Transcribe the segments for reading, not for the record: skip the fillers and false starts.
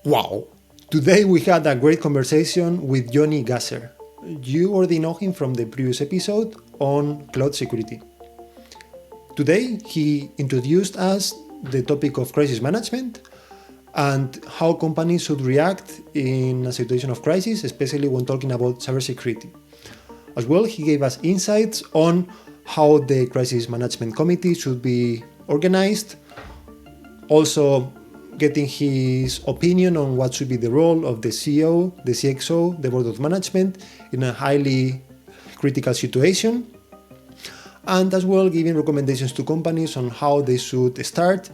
Wow! Today we had a great conversation with Johny. You already know him from the previous episode on cloud security. Today he introduced us the topic of crisis management and how companies should react in a situation of crisis, especially when talking about cybersecurity. As well, he gave us insights on how the crisis management committee should be organized, also getting his opinion on what should be the role of the CEO, the CXO, the board of management in a highly critical situation, and as well giving recommendations to companies on how they should start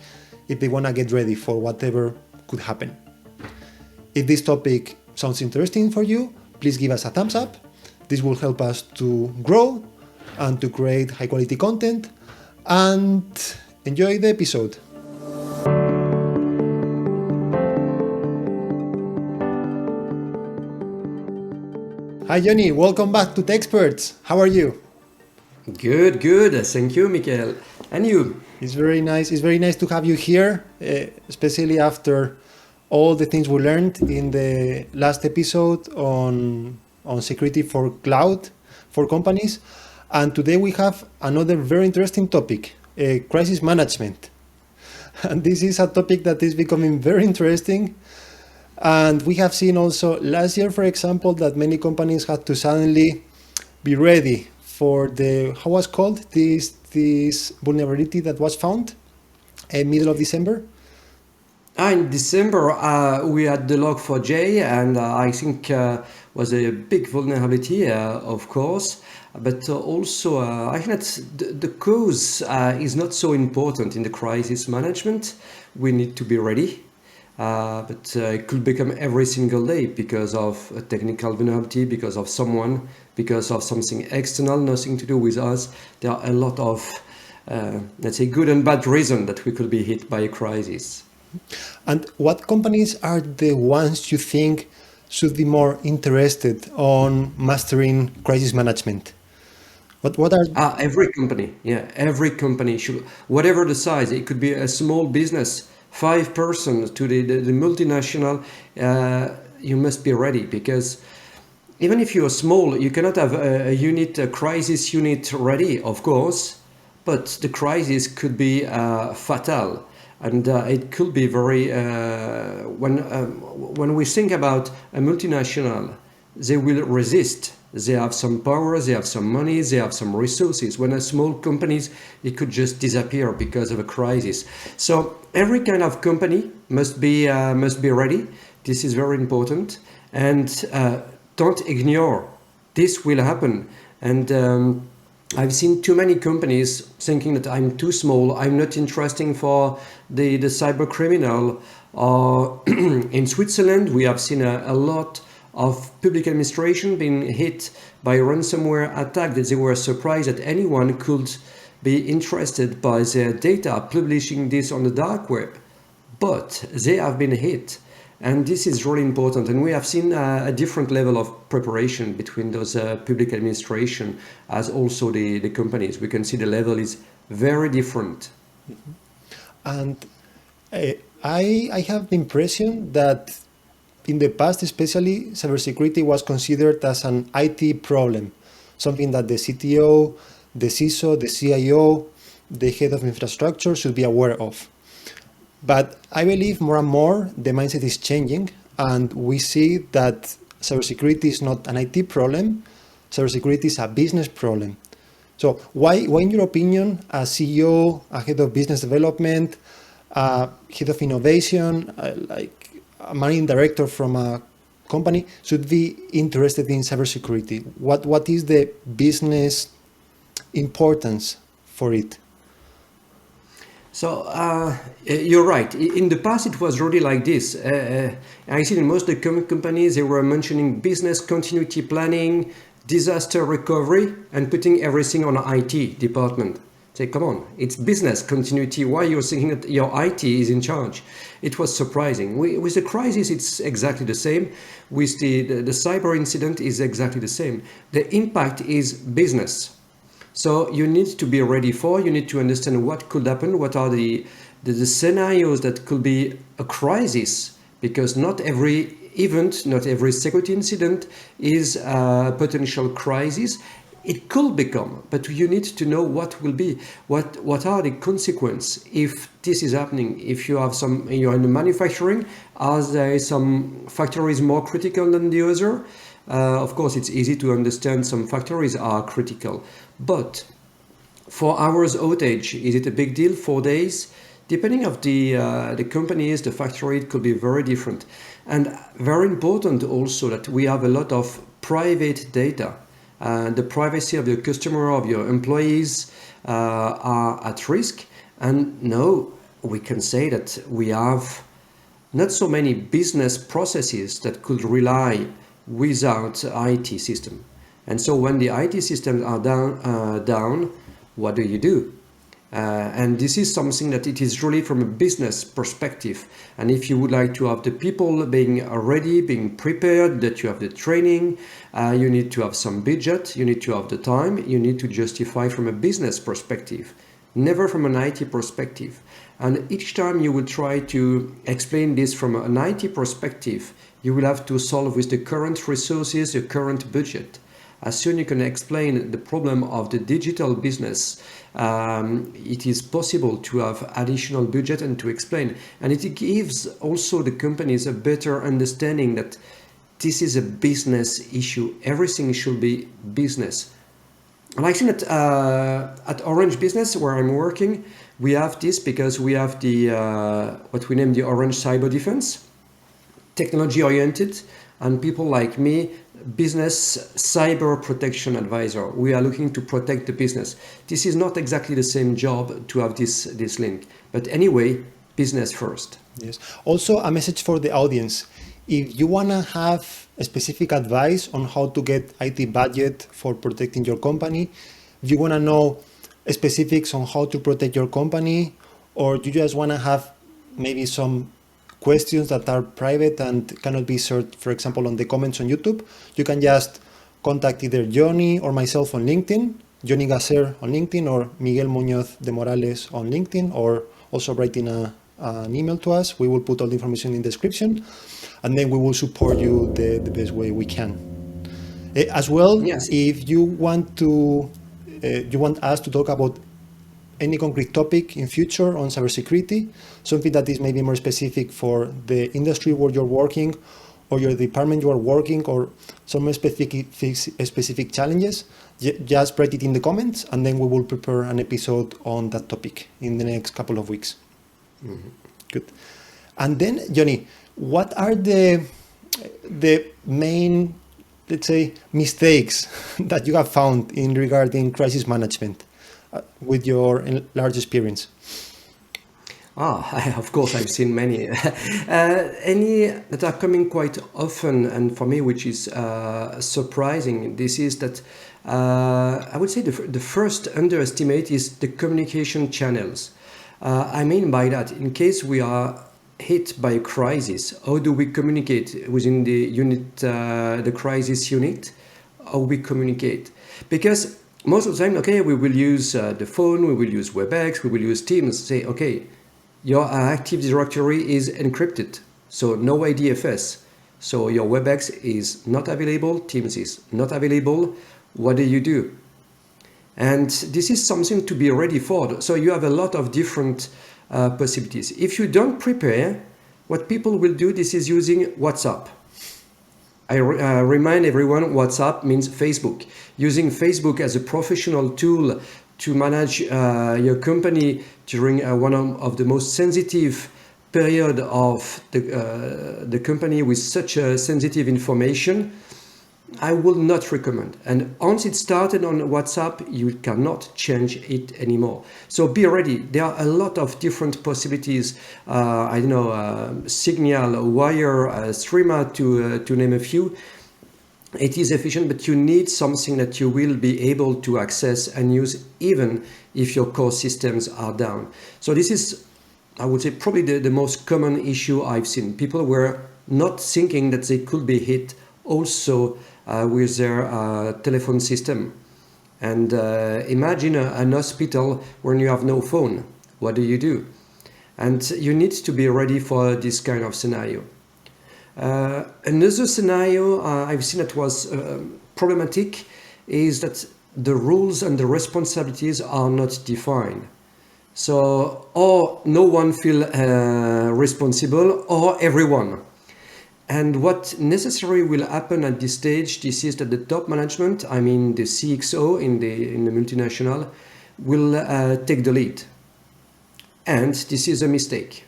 if they want to get ready for whatever could happen. If this topic sounds interesting for you, please give us a thumbs up. This will help us to grow and to create high quality content, and enjoy the episode. Hi Johny, welcome back to Tech Experts. How are you? Good. Thank you, Michael. And you? It's very nice. It's very nice to have you here, especially after all the things we learned in the last episode on security for cloud for companies. And today we have another very interesting topic, crisis management. And this is a topic that is becoming very interesting. And we have seen also last year, for example, that many companies had to suddenly be ready for how was called this vulnerability that was found in middle of December. In December, we had the Log4j, and I think was a big vulnerability, of course. But also, I think that the cause is not so important in the crisis management. We need to be ready. But it could become every single day because of a technical vulnerability, because of someone, because of something external, nothing to do with us. There are a lot of, let's say, good and bad reasons that we could be hit by a crisis. And what companies are the ones you think should be more interested on mastering crisis management? What are every company should, whatever the size. It could be a small business, 5 persons to the multinational. You must be ready, because even if you are small, you cannot have a crisis unit ready, of course, but the crisis could be fatal. And it could be very, when we think about a multinational, they will resist. They have some power, they have some money, they have some resources. When a small companies, it could just disappear because of a crisis. So every kind of company must be ready. This is very important. And don't ignore. This will happen. And I've seen too many companies thinking that I'm too small, I'm not interesting for the cyber criminal. In Switzerland, we have seen a lot of public administration being hit by a ransomware attack, that they were surprised that anyone could be interested by their data, publishing this on the dark web. But they have been hit. And this is really important. And we have seen a different level of preparation between those public administration as also the companies. We can see the level is very different. And I have the impression that in the past, especially, cybersecurity was considered as an IT problem, something that the CTO, the CISO, the CIO, the head of infrastructure should be aware of. But I believe more and more the mindset is changing, and we see that cybersecurity is not an IT problem, cybersecurity is a business problem. So why in your opinion, a CEO, a head of business development, a head of innovation, like a managing director from a company should be interested in cybersecurity? What is the business importance for it? So you're right. In the past, it was really like this. I see in most of the companies, they were mentioning business continuity planning, disaster recovery, and putting everything on IT department. Say, come on, it's business continuity. Why you're thinking that your IT is in charge? It was surprising. With the crisis, it's exactly the same. With the cyber incident is exactly the same. The impact is business. So you need to be ready you need to understand what could happen, what are the scenarios that could be a crisis, because not every event, not every security incident is a potential crisis. It could become, but you need to know what will be, what are the consequences if this is happening. If you have you're in the manufacturing, are there some factories more critical than the other? Of course, it's easy to understand some factories are critical, but 4 hours outage, is it a big deal? 4 days? Depending of the companies, the factory, it could be very different. And very important also that we have a lot of private data. The privacy of your customer, of your employees are at risk. And now we can say that we have not so many business processes that could rely without IT system. And so when the IT systems are down, what do? And this is something that it is really from a business perspective. And if you would like to have the people being ready, being prepared, that you have the training, you need to have some budget, you need to have the time, you need to justify from a business perspective, never from an IT perspective. And each time you will try to explain this from an IT perspective, you will have to solve with the current resources, the current budget. As soon as you can explain the problem of the digital business, it is possible to have additional budget and to explain. And it gives also the companies a better understanding that this is a business issue. Everything should be business. And I think that at Orange Business, where I'm working, we have this because we have the what we name the Orange Cyber Defense, technology-oriented, and people like me, business cyber protection advisor. We are looking to protect the business. This is not exactly the same job to have this link, but anyway, business first. Yes. Also, a message for the audience. If you want to have a specific advice on how to get IT budget for protecting your company, if you want to know specifics on how to protect your company, or you just want to have maybe some questions that are private and cannot be searched, for example, on the comments on YouTube, you can just contact either Johny or myself on LinkedIn, Johny Gasser on LinkedIn, or Miguel Muñoz de Morales on LinkedIn, or also writing an email to us. We will put all the information in the description, and then we will support you the best way we can. As well, yes. If you want us to talk about any concrete topic in future on cybersecurity, something that is maybe more specific for the industry where you're working, or your department you are working, or some specific challenges, just write it in the comments, and then we will prepare an episode on that topic in the next couple of weeks. Mm-hmm. Good. And then, Johny, what are the main, let's say, mistakes that you have found in regarding crisis management with your large experience? Of course, I've seen many. Any that are coming quite often, and for me, which is surprising, this is that I would say the first underestimate is the communication channels. I mean by that, in case we are hit by a crisis, how do we communicate within the unit, the crisis unit? How we communicate? Because most of the time, okay, we will use the phone, we will use WebEx, we will use Teams. Say, okay, your Active Directory is encrypted, so no IDFS. So your WebEx is not available, Teams is not available. What do? And this is something to be ready for. So you have a lot of different possibilities. If you don't prepare, what people will do, this is using WhatsApp. I remind everyone, WhatsApp means Facebook. Using Facebook as a professional tool to manage your company during one of the most sensitive period of the company with such a sensitive information, I will not recommend. And once it started on WhatsApp, you cannot change it anymore. So be ready. There are a lot of different possibilities. Signal, Wire, Streama, to name a few. It is efficient, but you need something that you will be able to access and use even if your core systems are down. So this is, I would say, probably the most common issue I've seen. People were not thinking that they could be hit also with their telephone system. And imagine an hospital when you have no phone. What do? And you need to be ready for this kind of scenario. Another scenario I've seen that was problematic is that the rules and the responsibilities are not defined. So, or no one feel responsible, or everyone. And what necessarily will happen at this stage, this is that the top management, I mean the CXO in the multinational, will take the lead. And this is a mistake.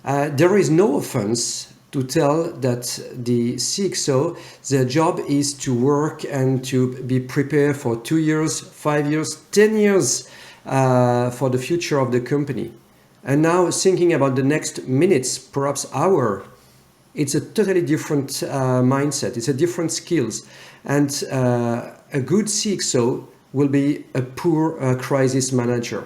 There is no offense to tell that the CXO, their job is to work and to be prepared for 2 years, 5 years, 10 years for the future of the company. And now thinking about the next minutes, perhaps hour, it's a totally different mindset. It's a different skills. And a good CXO will be a poor crisis manager.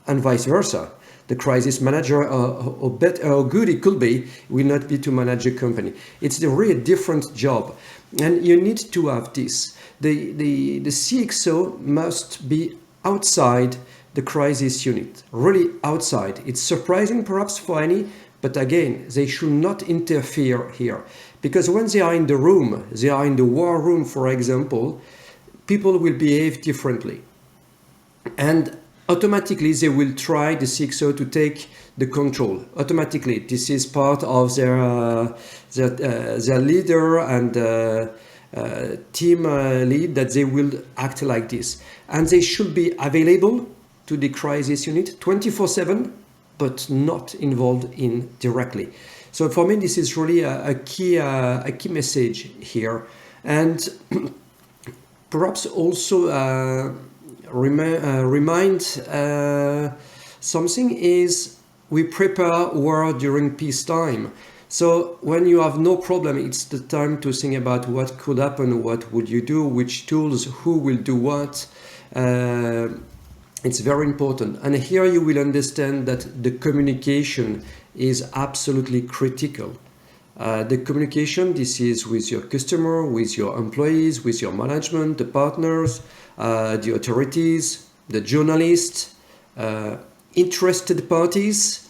And vice versa. The crisis manager, or better or good it could be, will not be to manage a company. It's a really different job, and you need to have this. The CXO must be outside the crisis unit, really outside. It's surprising perhaps for any, but again, they should not interfere here, because when they are in the room, they are in the war room, for example, people will behave differently, and automatically they will try, the CXO, to take the control. Automatically, this is part of their leader and team lead, that they will act like this. And they should be available to the crisis unit 24/7, but not involved in directly. So for me, this is really a key message here. And perhaps also remind something is, we prepare war during peacetime. So when you have no problem, it's the time to think about what could happen, what would you do, which tools, who will do what. It's very important. And here you will understand that the communication is absolutely critical. The communication, this is with your customer, with your employees, with your management, the partners, the authorities, the journalists, interested parties.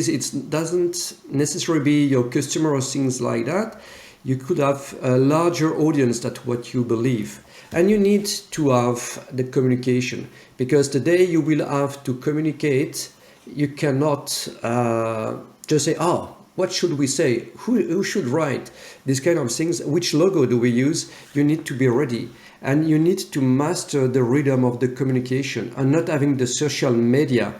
It doesn't necessarily be your customer or things like that. You could have a larger audience than what you believe. And you need to have the communication, because the day you will have to communicate, you cannot just say, oh, what should we say? Who should write? These kind of things. Which logo do we use? You need to be ready. And you need to master the rhythm of the communication, and not having the social media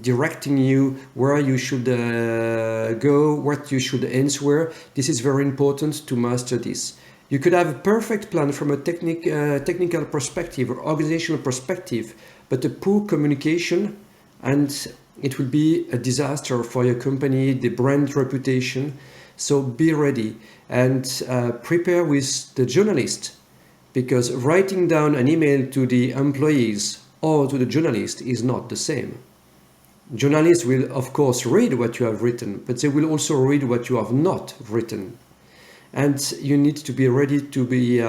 directing you where you should go, what you should answer. This is very important to master this. You could have a perfect plan from a technical perspective or organizational perspective, but a poor communication, and it will be a disaster for your company, the brand reputation. So be ready and prepare with the journalist, because writing down an email to the employees or to the journalist is not the same. Journalists will, of course, read what you have written, but they will also read what you have not written. And you need to be ready to be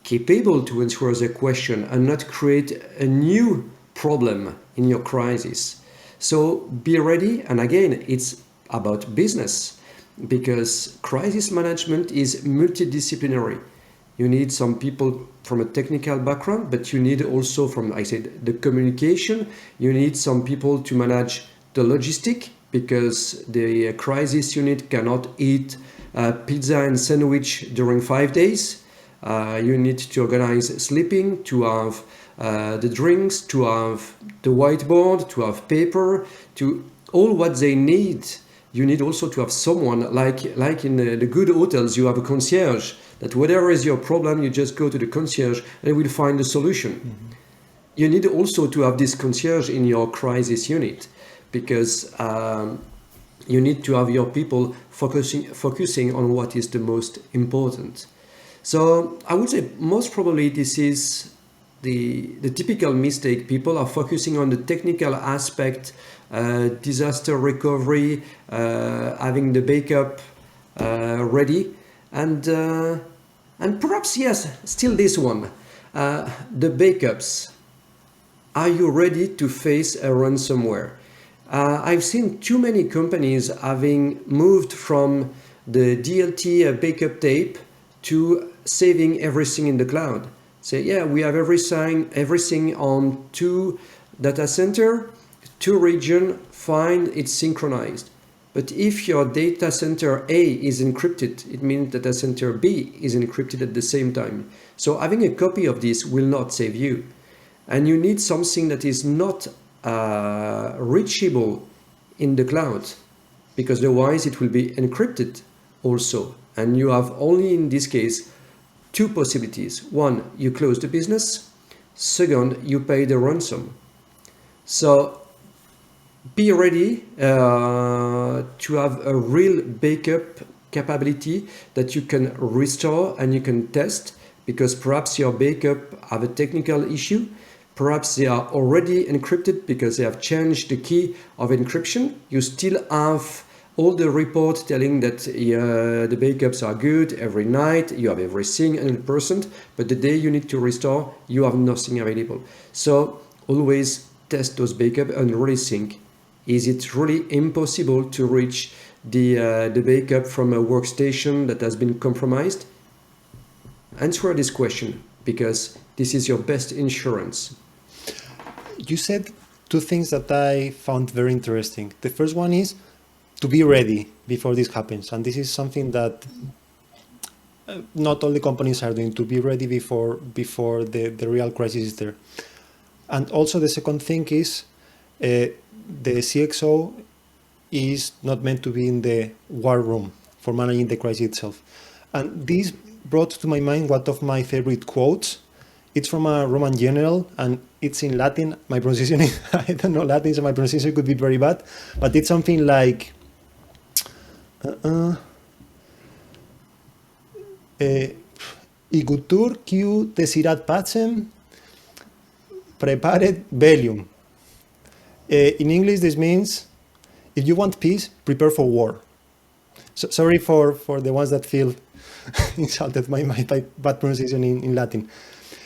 capable to answer the question and not create a new problem in your crisis. So be ready. And again, it's about business, because crisis management is multidisciplinary. You need some people from a technical background, but you need also, from, I said, the communication. You need some people to manage the logistic, because the crisis unit cannot eat pizza and sandwich during 5 days. You need to organize sleeping, to have the drinks, to have the whiteboard, to have paper, to all what they need. You need also to have someone, like in the good hotels, you have a concierge, that whatever is your problem, you just go to the concierge and will find the solution. Mm-hmm. You need also to have this concierge in your crisis unit, because you need to have your people focusing on what is the most important. So I would say most probably this is the typical mistake. People are focusing on the technical aspect, disaster recovery, having the backup ready, and perhaps, yes, still this one, the backups. Are you ready to face a ransomware? I've seen too many companies having moved from the DLT backup tape to saving everything in the cloud. Say, yeah, we have everything on 2 data center, 2 region, fine, it's synchronized. But if your data center A is encrypted, it means data center B is encrypted at the same time. So having a copy of this will not save you. And you need something that is not reachable in the cloud, because otherwise it will be encrypted also. And you have only in this case 2 possibilities. One, you close the business. Second, you pay the ransom. So be ready to have a real backup capability that you can restore and you can test, because perhaps your backup have a technical issue. Perhaps they are already encrypted because they have changed the key of encryption. You still have all the reports telling that the backups are good every night, you have everything 100%, but the day you need to restore, you have nothing available. So always test those backups and really think, is it really impossible to reach the backup from a workstation that has been compromised? Answer this question, because this is your best insurance. You said 2 things that I found very interesting. The first one is to be ready before this happens. And this is something that not all the companies are doing, to be ready before the real crisis is there. And also the second thing is the CXO is not meant to be in the war room for managing the crisis itself. And this brought to my mind one of my favorite quotes. It's from a Roman general, and it's in Latin. My pronunciation is, I don't know Latin, so my pronunciation could be very bad, but it's something like Igutur Q desirat pacem prepared bellium. In English, this means, if you want peace, prepare for war. So, sorry for the ones that feel insulted by my bad pronunciation in Latin.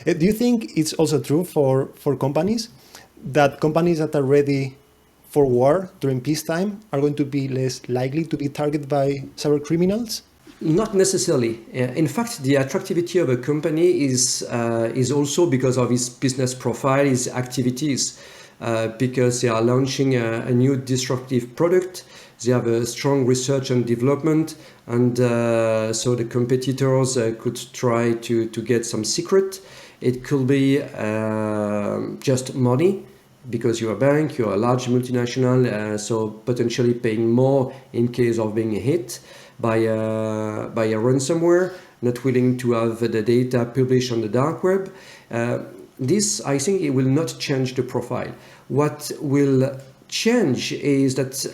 Do you think it's also true for companies that are ready for war during peacetime are going to be less likely to be targeted by cyber criminals? Not necessarily. In fact, the attractivity of a company is also because of its business profile, its activities, because they are launching a new disruptive product. They have a strong research and development, and so the competitors could try to get some secret. It could be just money, because you're a bank, you're a large multinational, so potentially paying more in case of being hit by a ransomware, not willing to have the data published on the dark web. This, I think, it will not change the profile. What will change is that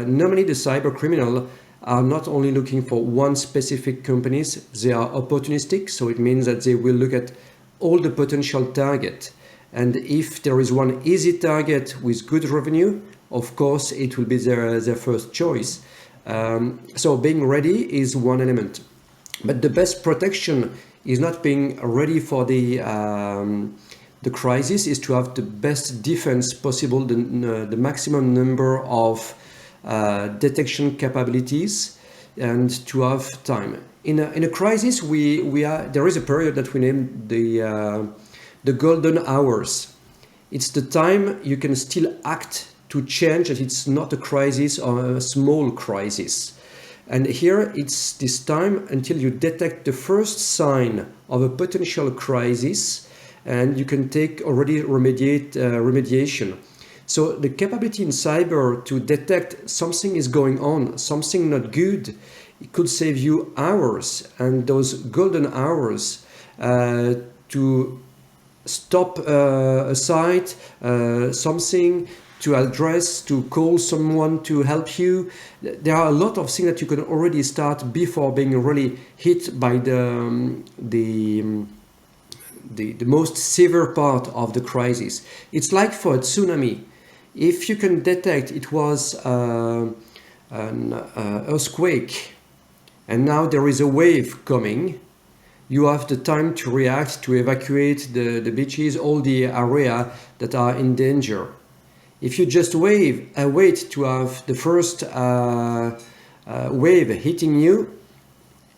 normally the cyber criminal are not only looking for one specific companies, they are opportunistic, so it means that they will look at all the potential target. And if there is one easy target with good revenue, of course, it will be their first choice. So being ready is one element. But the best protection is not being ready for the crisis, is to have the best defense possible, the maximum number of detection capabilities, and to have time. In a crisis, there is a period that we name the golden hours. It's the time you can still act to change that it's not a crisis or a small crisis. And here it's this time until you detect the first sign of a potential crisis, and you can take already remediation. So the capability in cyber to detect something is going on, something not good, it could save you hours, and those golden hours to stop a site, something to address, to call someone to help you. There are a lot of things that you can already start before being really hit by the most severe part of the crisis. It's like for a tsunami. If you can detect it was an earthquake, and now there is a wave coming, you have the time to react, to evacuate the beaches, all the area that are in danger. If you just wait to have the first wave hitting you,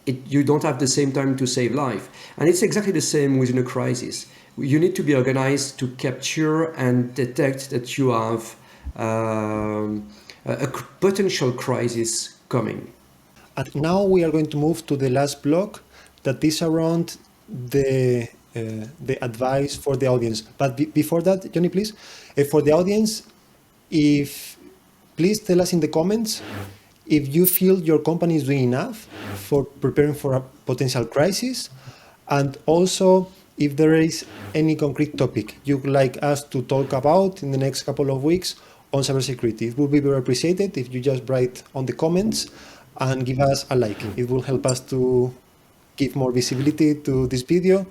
you don't have the same time to save life. And it's exactly the same within a crisis. You need to be organized to capture and detect that you have a potential crisis coming. And now we are going to move to the last block that is around the advice for the audience. But before that, Johnny, please, for the audience, please tell us in the comments if you feel your company is doing enough for preparing for a potential crisis, and also if there is any concrete topic you'd like us to talk about in the next couple of weeks on cybersecurity. It would be very appreciated if you just write on the comments and give us a like. It will help us to give more visibility to this video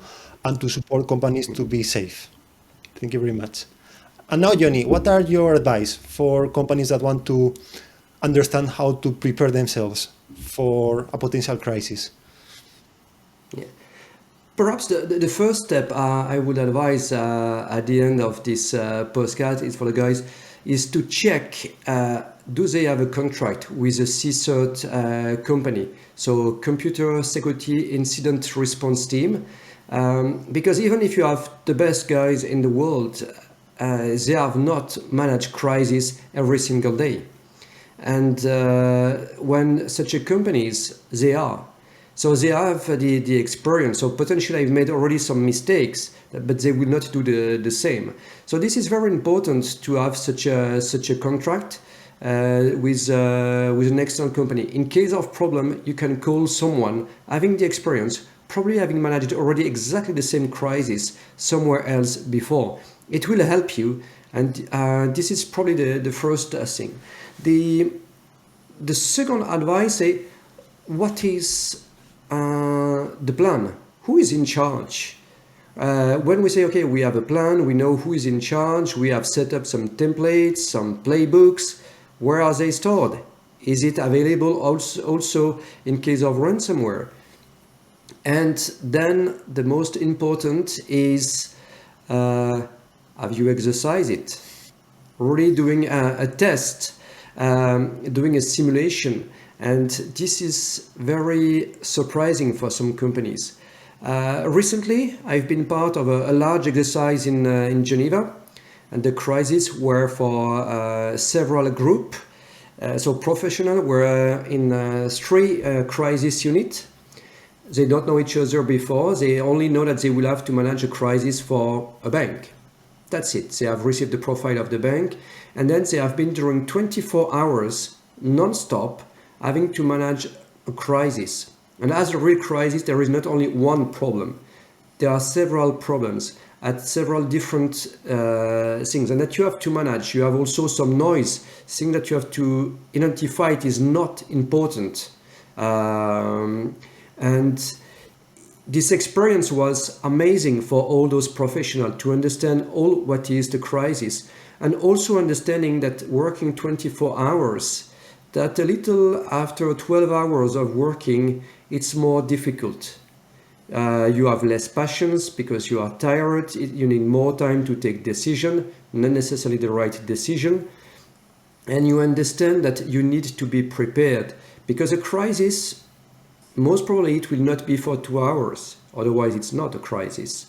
and to support companies to be safe. Thank you very much. And now, Johnny, what are your advice for companies that want to understand how to prepare themselves for a potential crisis? Yeah. Perhaps the first step I would advise at the end of this postcard is for the guys is to check do they have a contract with a CSIRT company, so Computer Security Incident Response Team, because even if you have the best guys in the world, they have not managed crisis every single day. And when such a companies, they are. So they have the experience. So potentially I've made already some mistakes, but they will not do the same. So this is very important to have such a contract with an external company. In case of problem, you can call someone having the experience, probably having managed already exactly the same crisis somewhere else before. It will help you, and this is probably the first thing. The second advice is, what is the plan? Who is in charge? When we say, okay, we have a plan, we know who is in charge, we have set up some templates, some playbooks, where are they stored? Is it available also in case of ransomware? And then the most important is, have you exercised it? Really doing a test, doing a simulation. And this is very surprising for some companies. Recently, I've been part of a large exercise in Geneva, and the crisis were for several groups. So professionals were in 3 crisis units. They don't know each other before. They only know that they will have to manage a crisis for a bank. That's it. They have received the profile of the bank, and then they have been during 24 hours non-stop having to manage a crisis. And as a real crisis, there is not only one problem. There are several problems at several different things, and that you have to manage. You have also some noise, thing that you have to identify. It is not important. And this experience was amazing for all those professionals to understand all what is the crisis, and also understanding that working 24 hours, that a little after 12 hours of working, it's more difficult. You have less passions because you are tired, you need more time to take decision, not necessarily the right decision. And you understand that you need to be prepared, because a crisis, most probably it will not be for 2 hours, otherwise it's not a crisis.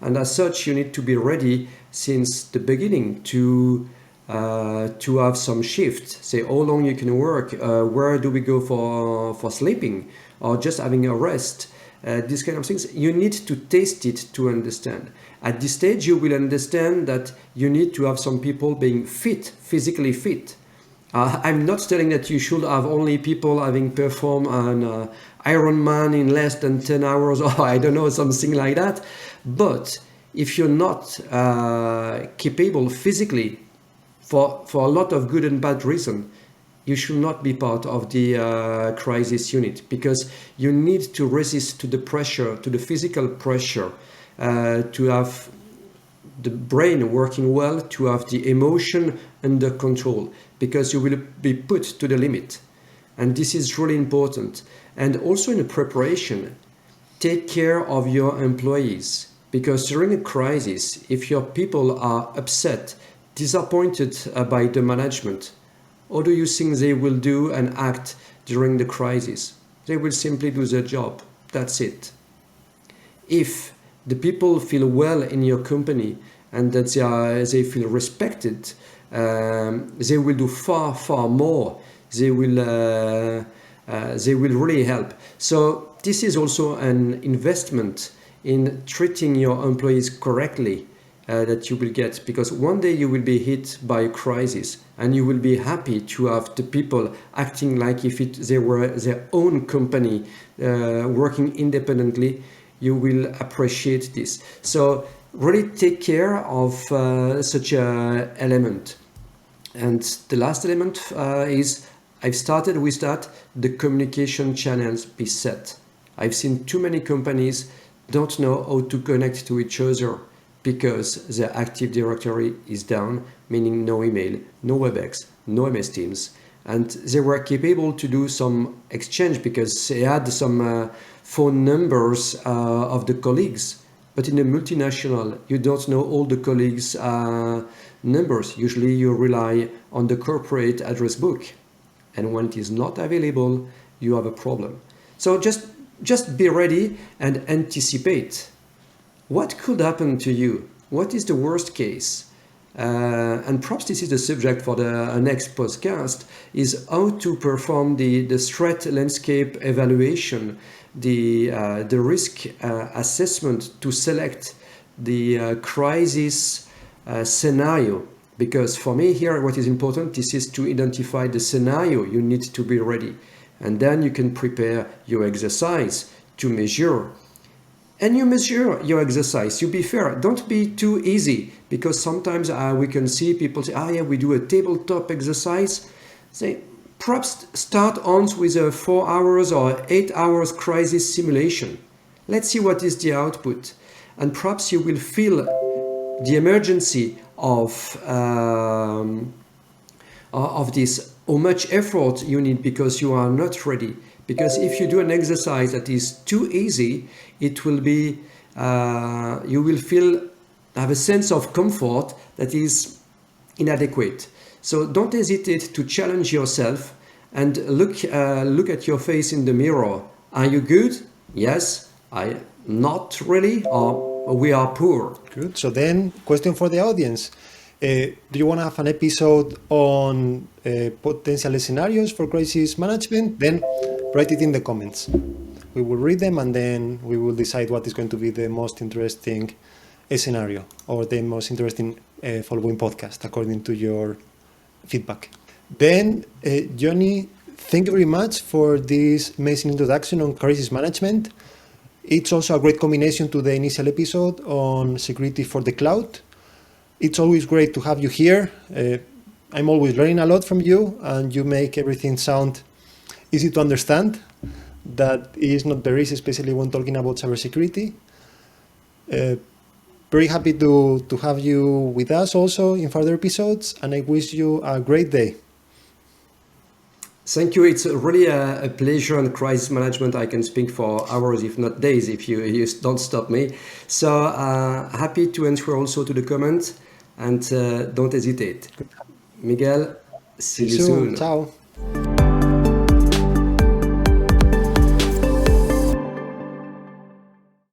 And as such, you need to be ready since the beginning to have some shift, say how long you can work, where do we go for sleeping, or just having a rest. These kind of things, you need to taste it to understand. At this stage, you will understand that you need to have some people being fit, physically fit. I'm not telling that you should have only people having performed an Ironman in less than 10 hours, or I don't know, something like that. But if you're not capable physically for a lot of good and bad reasons, you should not be part of the crisis unit, because you need to resist to the pressure, to the physical pressure, to have the brain working well, to have the emotion under control, because you will be put to the limit. And this is really important. And also in the preparation, take care of your employees, because during a crisis, if your people are upset, disappointed by the management, how do you think they will do and act during the crisis? They will simply do their job. That's it. If the people feel well in your company and that they feel respected, they will do far, far more. They will really help. So this is also an investment in treating your employees correctly that you will get, because one day you will be hit by a crisis and you will be happy to have the people acting like if they were their own company, working independently. You will appreciate this. So really take care of such an element. And the last element is, I've started with that, the communication channels be set. I've seen too many companies don't know how to connect to each other because their Active Directory is down, meaning no email, no WebEx, no MS Teams. And they were capable to do some exchange because they had some phone numbers of the colleagues. But in a multinational, you don't know all the colleagues' numbers. Usually you rely on the corporate address book. And when it is not available, you have a problem. So just be ready and anticipate. What could happen to you? What is the worst case? And perhaps this is the subject for the next podcast, is how to perform the threat landscape evaluation, the risk assessment to select the crisis scenario. Because for me here, what is important, this is to identify the scenario you need to be ready. And then you can prepare your exercise to measure. And you measure your exercise. You be fair. Don't be too easy, because sometimes we can see people say, yeah, we do a tabletop exercise. Say, perhaps start on with a 4 hours or 8 hours crisis simulation. Let's see what is the output. And perhaps you will feel the emergency of this, how much effort you need because you are not ready. Because if you do an exercise that is too easy, it will be, you will have a sense of comfort that is inadequate. So don't hesitate to challenge yourself and look at your face in the mirror. Are you good? Yes. Not really, or we are poor. Good. So then, question for the audience. Do you want to have an episode on potential scenarios for crisis management? Then write it in the comments. We will read them and then we will decide what is going to be the most interesting scenario or the most interesting following podcast according to your feedback. Then, Johny, thank you very much for this amazing introduction on crisis management. It's also a great combination to the initial episode on security for the cloud. It's always great to have you here. I'm always learning a lot from you, and you make everything sound easy to understand. That is not very easy, especially when talking about cybersecurity. Very happy to have you with us also in further episodes, and I wish you a great day. Thank you. It's really a pleasure, and crisis management, I can speak for hours, if not days, if you don't stop me. So happy to answer also to the comments, and don't hesitate. Miguel, see you soon. Ciao.